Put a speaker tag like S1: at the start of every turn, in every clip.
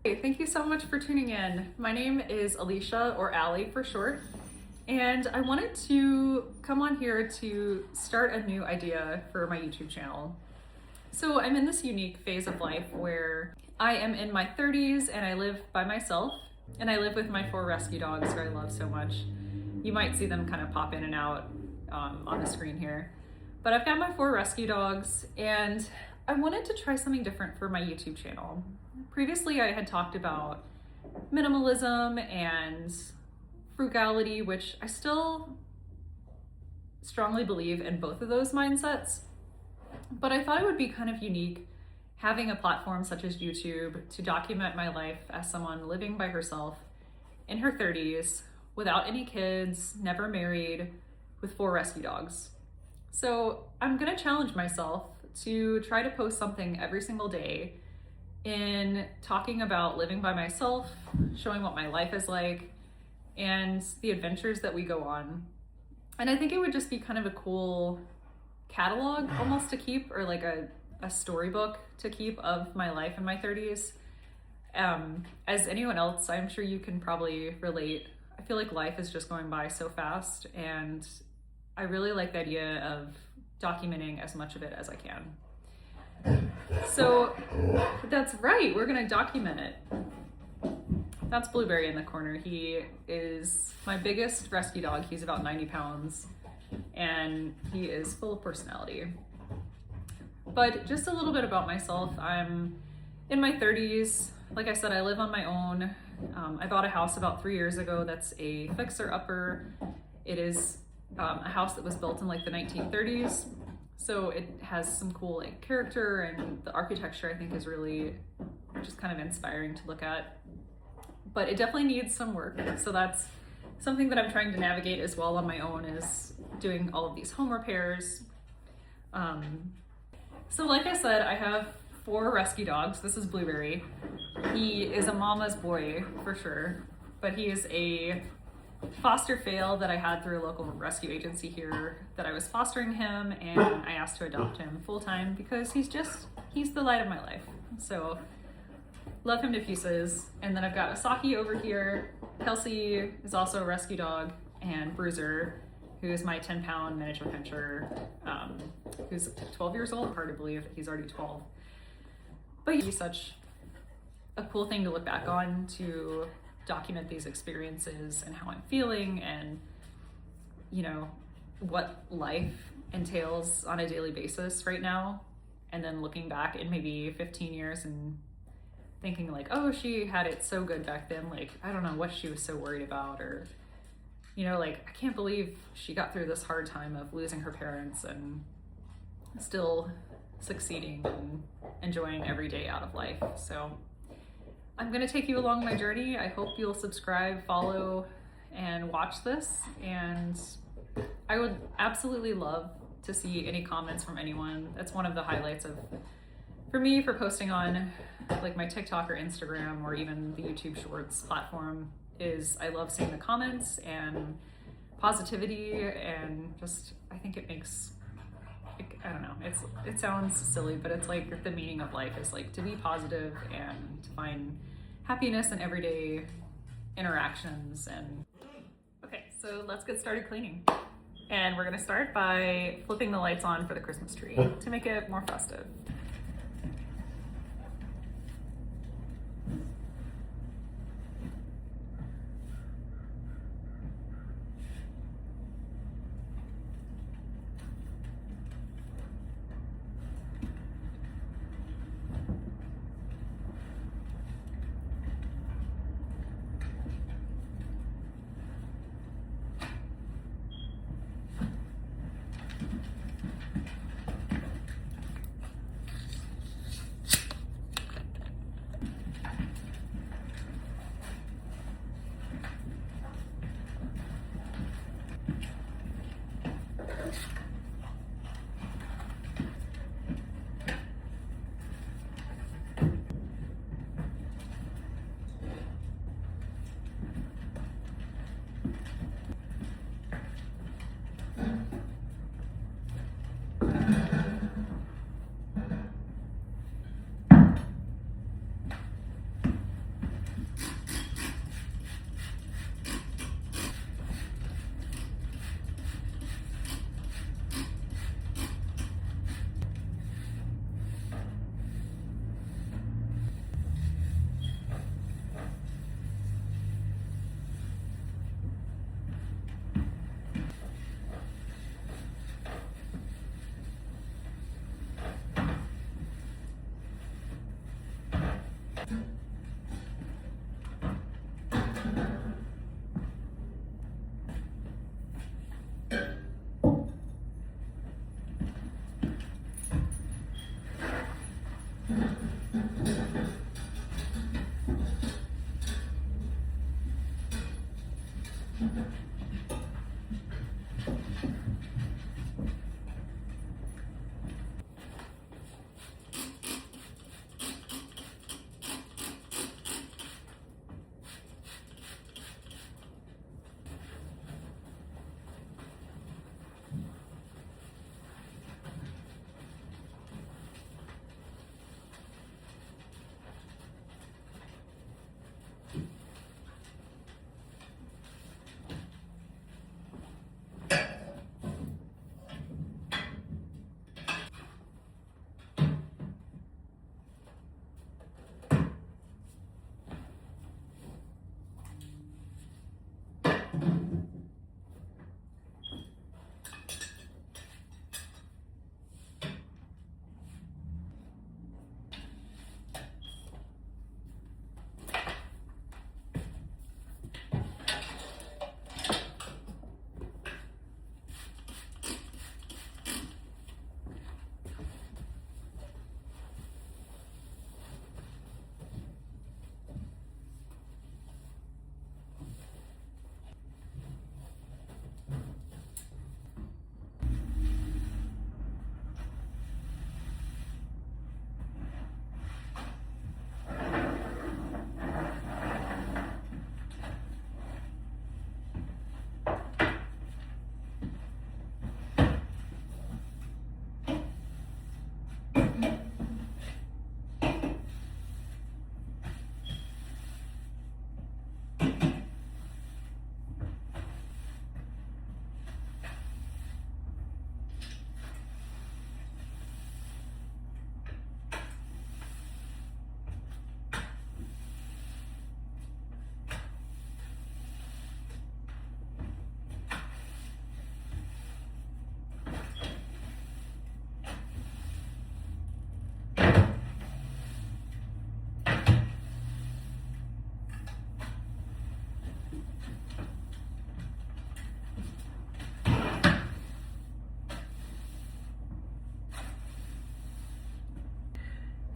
S1: Hey, thank you so much for tuning in. My name is Alicia, or Allie for short, and I wanted to come on here to start a new idea for my YouTube channel. So I'm in this unique phase of life where I am in my 30s and I live by myself, and I live with my 4 rescue dogs who I love so much. You might see them kind of pop in and out on the screen here. But I've got my 4 rescue dogs, and I wanted to try something different for my YouTube channel. Previously, I had talked about minimalism and frugality, which I still strongly believe in both of those mindsets. But I thought it would be kind of unique having a platform such as YouTube to document my life as someone living by herself in her 30s, without any kids, never married, with 4 rescue dogs. So I'm gonna challenge myself to try to post something every single day in talking about living by myself, showing what my life is like, and the adventures that we go on. And I think it would just be kind of a cool catalog almost to keep, or like a storybook to keep of my life in my 30s. As anyone else, I'm sure you can probably relate. I feel like life is just going by so fast, and I really like the idea of documenting as much of it as I can. So that's right, we're gonna document it. That's Blueberry in the corner. He is my biggest rescue dog. He's about 90 pounds and he is full of personality. But just a little bit about myself. I'm in my 30s. Like I said, I live on my own. I bought a house about 3 years ago that's a fixer-upper. It is a house that was built in like the 1930s. So it has some cool like character, and the architecture I think is really just kind of inspiring to look at. But it definitely needs some work. So that's something that I'm trying to navigate as well on my own, is doing all of these home repairs. So like I said, I have 4 rescue dogs. This is Blueberry. He is a mama's boy for sure, but he is a foster fail that I had through a local rescue agency here, that I was fostering him, and I asked to adopt him full-time because he's the light of my life. So love him to pieces. And then I've got Asaki over here. Kelsey is also a rescue dog, and Bruiser, who is my 10-pound miniature pinscher, who's 12 years old. Hard to believe he's already 12. But he's such a cool thing to look back on, to document these experiences and how I'm feeling, and what life entails on a daily basis right now. And then looking back in maybe 15 years and thinking like, oh, she had it so good back then. Like, I don't know what she was so worried about, or, like, I can't believe she got through this hard time of losing her parents and still succeeding and enjoying every day out of life. So I'm gonna take you along my journey. I hope you'll subscribe, follow, and watch this. And I would absolutely love to see any comments from anyone. That's one of the highlights for me for posting on like my TikTok or Instagram or even the YouTube Shorts platform, is I love seeing the comments and positivity, and just, I think it makes, I don't know, it sounds silly, but it's like the meaning of life is like to be positive and to find happiness in everyday interactions. And okay, so let's get started cleaning. And we're gonna start by flipping the lights on for the Christmas tree to make it more festive.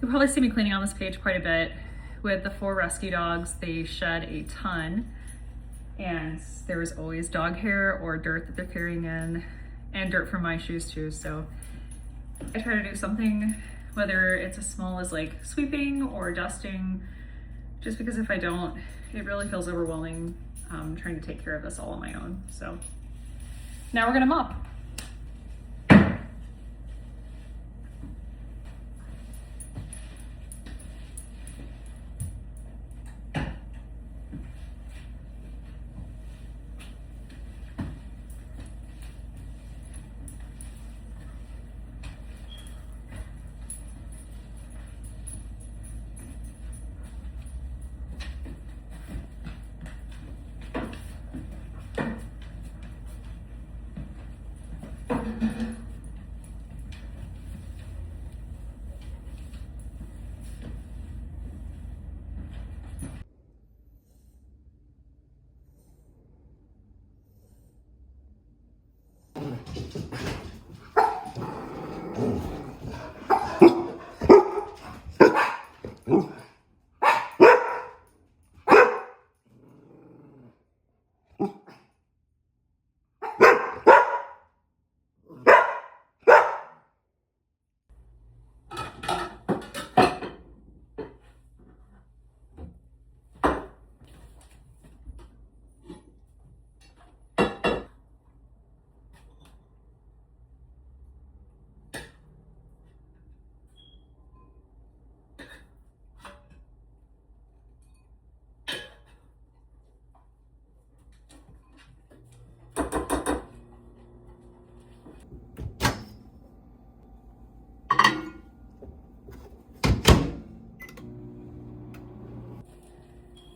S1: You'll probably see me cleaning on this page quite a bit. With the 4 rescue dogs, they shed a ton, and there's always dog hair or dirt that they're carrying in, and dirt from my shoes too. So I try to do something, whether it's as small as like sweeping or dusting, just because if I don't, it really feels overwhelming trying to take care of this all on my own. So now we're gonna mop.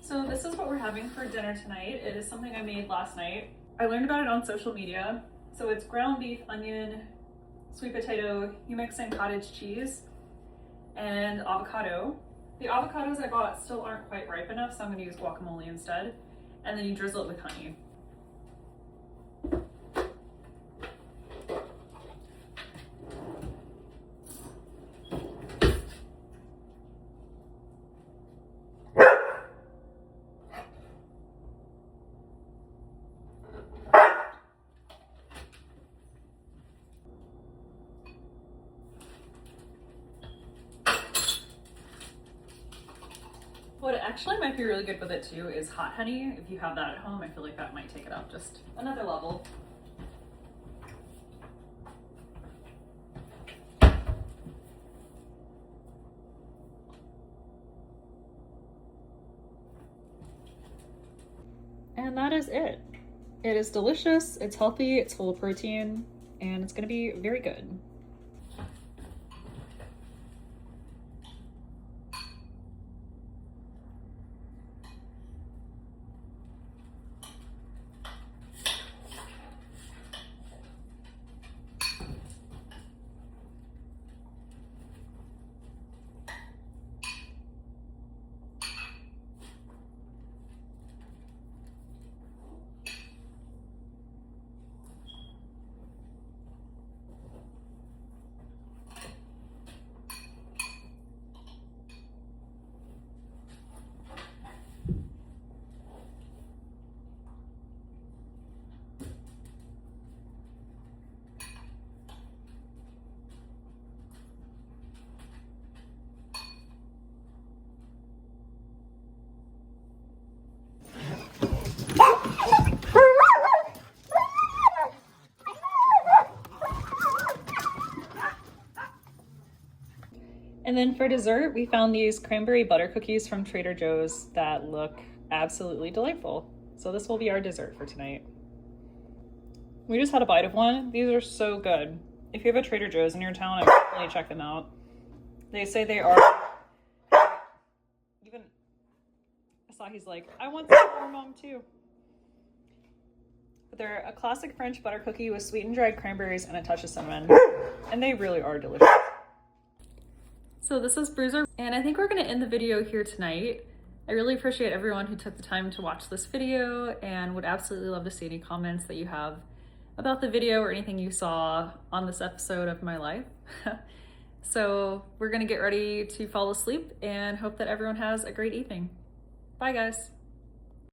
S1: So this is what we're having for dinner tonight. It is something I made last night. I learned about it on social media. So it's ground beef, onion, sweet potato, you mix in cottage cheese, and avocado. The avocados I bought still aren't quite ripe enough, so I'm gonna use guacamole instead. And then you drizzle it with honey. What actually might be really good with it too is hot honey. If you have that at home, I feel like that might take it up just another level. And that is it. It is delicious, it's healthy, it's full of protein, and it's gonna be very good. And then for dessert, we found these cranberry butter cookies from Trader Joe's that look absolutely delightful. So this will be our dessert for tonight. We just had a bite of one. These are so good. If you have a Trader Joe's in your town, I would definitely check them out. They say they are, even, I saw he's like, I want some for Mom too. But they're a classic French butter cookie with sweetened dried cranberries and a touch of cinnamon. And they really are delicious. So this is Bruiser, and I think we're gonna end the video here tonight. I really appreciate everyone who took the time to watch this video and would absolutely love to see any comments that you have about the video or anything you saw on this episode of my life. So we're gonna get ready to fall asleep and hope that everyone has a great evening. Bye guys.